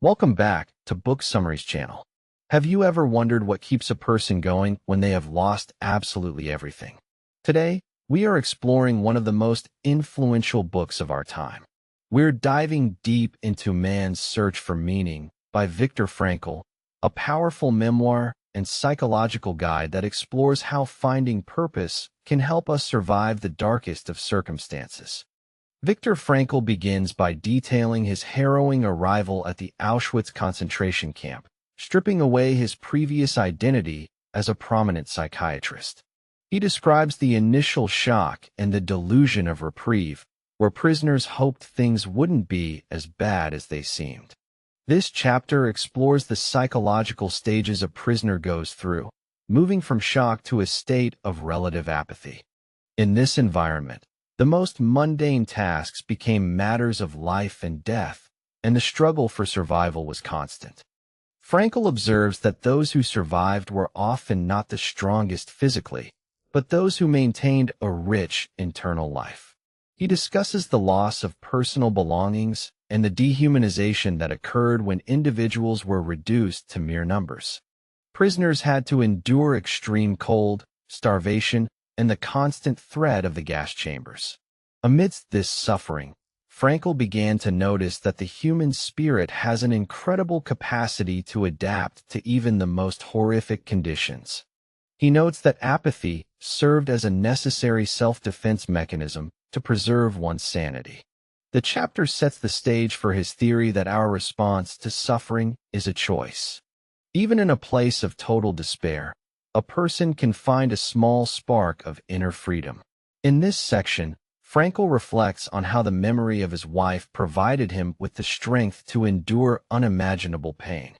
Welcome back to Book Summaries channel. Have you ever wondered what keeps a person going when they have lost absolutely everything? Today, we are exploring one of the most influential books of our time. We're diving deep into Man's Search for Meaning by Viktor Frankl, a powerful memoir and psychological guide that explores how finding purpose can help us survive the darkest of circumstances. Viktor Frankl begins by detailing his harrowing arrival at the Auschwitz concentration camp, stripping away his previous identity as a prominent psychiatrist. He describes the initial shock and the delusion of reprieve, where prisoners hoped things wouldn't be as bad as they seemed. This chapter explores the psychological stages a prisoner goes through, moving from shock to a state of relative apathy. In this environment, the most mundane tasks became matters of life and death, and the struggle for survival was constant. Frankl observes that those who survived were often not the strongest physically, but those who maintained a rich internal life. He discusses the loss of personal belongings and the dehumanization that occurred when individuals were reduced to mere numbers. Prisoners had to endure extreme cold, starvation, and the constant threat of the gas chambers. Amidst this suffering, Frankl began to notice that the human spirit has an incredible capacity to adapt to even the most horrific conditions. He notes that apathy served as a necessary self-defense mechanism to preserve one's sanity. The chapter sets the stage for his theory that our response to suffering is a choice. Even in a place of total despair, a person can find a small spark of inner freedom. In this section, Frankl reflects on how the memory of his wife provided him with the strength to endure unimaginable pain.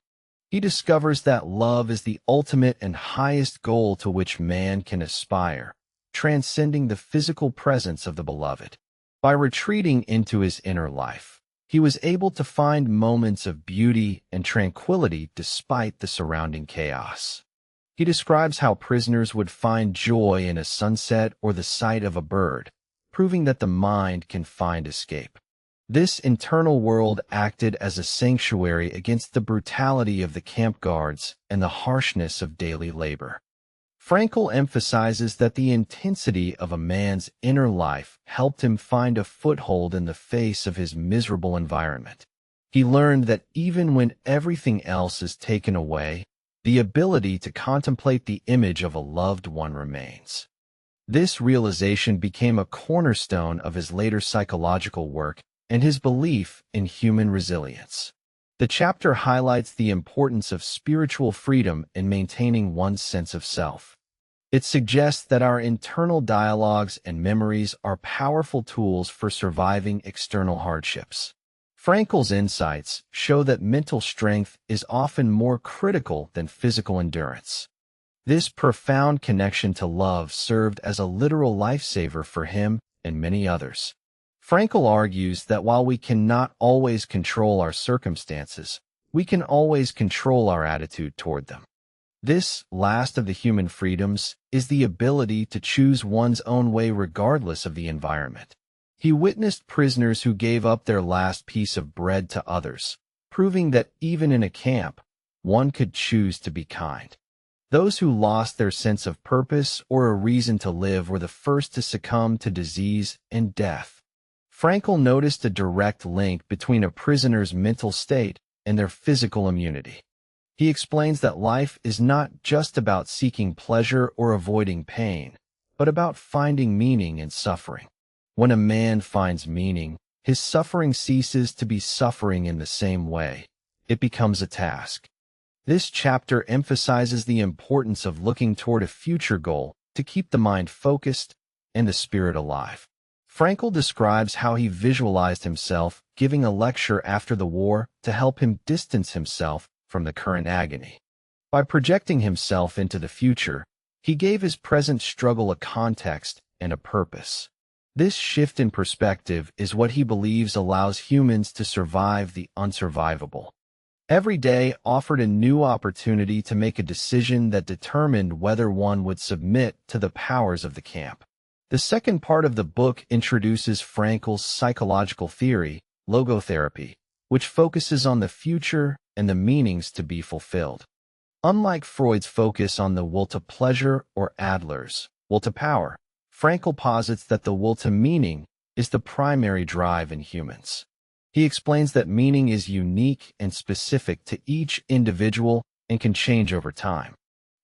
He discovers that love is the ultimate and highest goal to which man can aspire, transcending the physical presence of the beloved. By retreating into his inner life, he was able to find moments of beauty and tranquility despite the surrounding chaos. He describes how prisoners would find joy in a sunset or the sight of a bird, proving that the mind can find escape. This internal world acted as a sanctuary against the brutality of the camp guards and the harshness of daily labor. Frankl emphasizes that the intensity of a man's inner life helped him find a foothold in the face of his miserable environment. He learned that even when everything else is taken away, the ability to contemplate the image of a loved one remains. This realization became a cornerstone of his later psychological work and his belief in human resilience. The chapter highlights the importance of spiritual freedom in maintaining one's sense of self. It suggests that our internal dialogues and memories are powerful tools for surviving external hardships. Frankl's insights show that mental strength is often more critical than physical endurance. This profound connection to love served as a literal lifesaver for him and many others. Frankl argues that while we cannot always control our circumstances, we can always control our attitude toward them. This last of the human freedoms is the ability to choose one's own way regardless of the environment. He witnessed prisoners who gave up their last piece of bread to others, proving that even in a camp, one could choose to be kind. Those who lost their sense of purpose or a reason to live were the first to succumb to disease and death. Frankl noticed a direct link between a prisoner's mental state and their physical immunity. He explains that life is not just about seeking pleasure or avoiding pain, but about finding meaning in suffering. When a man finds meaning, his suffering ceases to be suffering in the same way. It becomes a task. This chapter emphasizes the importance of looking toward a future goal to keep the mind focused and the spirit alive. Frankl describes how he visualized himself giving a lecture after the war to help him distance himself from the current agony. By projecting himself into the future, he gave his present struggle a context and a purpose. This shift in perspective is what he believes allows humans to survive the unsurvivable. Every day offered a new opportunity to make a decision that determined whether one would submit to the powers of the camp. The second part of the book introduces Frankl's psychological theory, logotherapy, which focuses on the future and the meanings to be fulfilled. Unlike Freud's focus on the will to pleasure or Adler's will to power, Frankl posits that the will to meaning is the primary drive in humans. He explains that meaning is unique and specific to each individual and can change over time.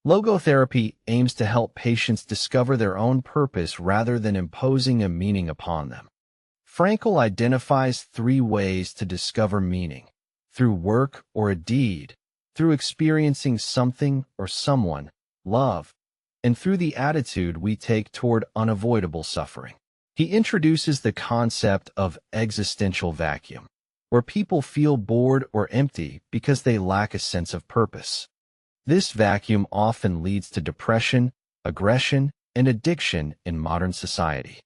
Logotherapy aims to help patients discover their own purpose rather than imposing a meaning upon them. Frankl identifies 3 ways to discover meaning: through work or a deed, through experiencing something or someone, love, and through the attitude we take toward unavoidable suffering. He introduces the concept of existential vacuum, where people feel bored or empty because they lack a sense of purpose. This vacuum often leads to depression, aggression, and addiction in modern society.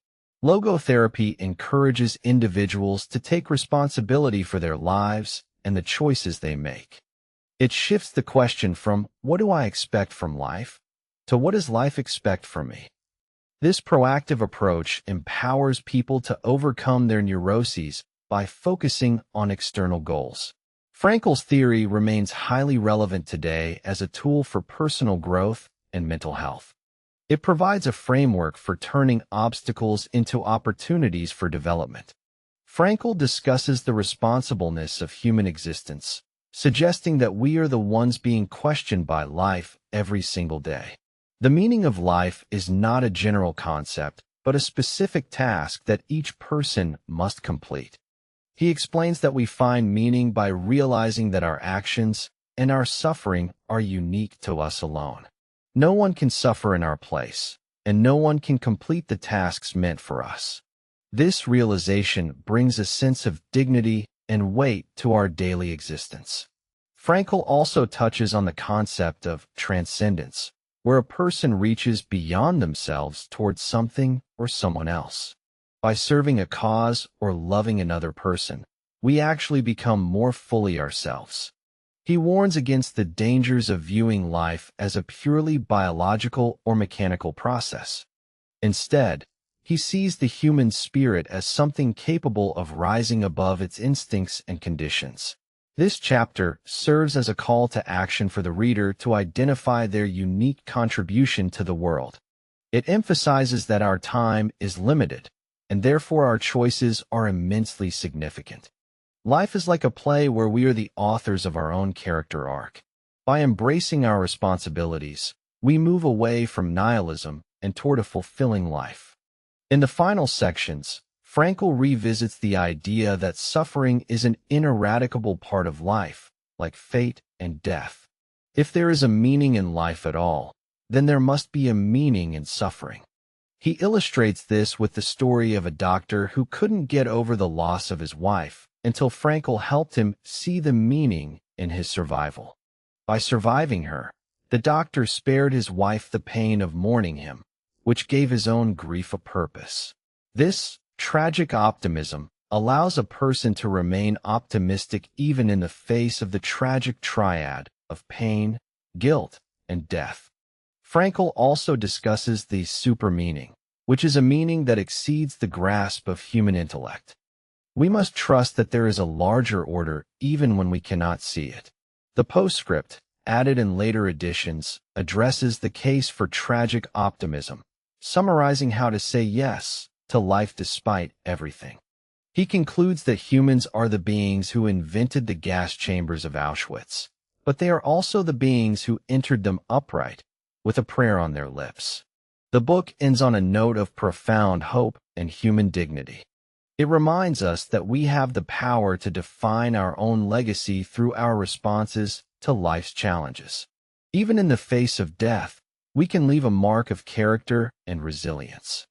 Logotherapy encourages individuals to take responsibility for their lives and the choices they make. It shifts the question from, "What do I expect from life?" to, "What does life expect from me?" This proactive approach empowers people to overcome their neuroses by focusing on external goals. Frankl's theory remains highly relevant today as a tool for personal growth and mental health. It provides a framework for turning obstacles into opportunities for development. Frankl discusses the responsibleness of human existence, suggesting that we are the ones being questioned by life every single day. The meaning of life is not a general concept, but a specific task that each person must complete. He explains that we find meaning by realizing that our actions and our suffering are unique to us alone. No one can suffer in our place, and no one can complete the tasks meant for us. This realization brings a sense of dignity and weight to our daily existence. Frankl also touches on the concept of transcendence, where a person reaches beyond themselves towards something or someone else. By serving a cause or loving another person, we actually become more fully ourselves. He warns against the dangers of viewing life as a purely biological or mechanical process. Instead, he sees the human spirit as something capable of rising above its instincts and conditions. This chapter serves as a call to action for the reader to identify their unique contribution to the world. It emphasizes that our time is limited, and therefore our choices are immensely significant. Life is like a play where we are the authors of our own character arc. By embracing our responsibilities, we move away from nihilism and toward a fulfilling life. In the final sections, Frankl revisits the idea that suffering is an ineradicable part of life, like fate and death. If there is a meaning in life at all, then there must be a meaning in suffering. He illustrates this with the story of a doctor who couldn't get over the loss of his wife until Frankl helped him see the meaning in his survival. By surviving her, the doctor spared his wife the pain of mourning him, which gave his own grief a purpose. This tragic optimism allows a person to remain optimistic even in the face of the tragic triad of pain, guilt, and death. Frankl also discusses the supermeaning, which is a meaning that exceeds the grasp of human intellect. We must trust that there is a larger order even when we cannot see it. The Postscript, added in later editions, addresses the case for tragic optimism, summarizing how to say yes to life despite everything. He concludes that humans are the beings who invented the gas chambers of Auschwitz, but they are also the beings who entered them upright, with a prayer on their lips. The book ends on a note of profound hope and human dignity. It reminds us that we have the power to define our own legacy through our responses to life's challenges. Even in the face of death, we can leave a mark of character and resilience.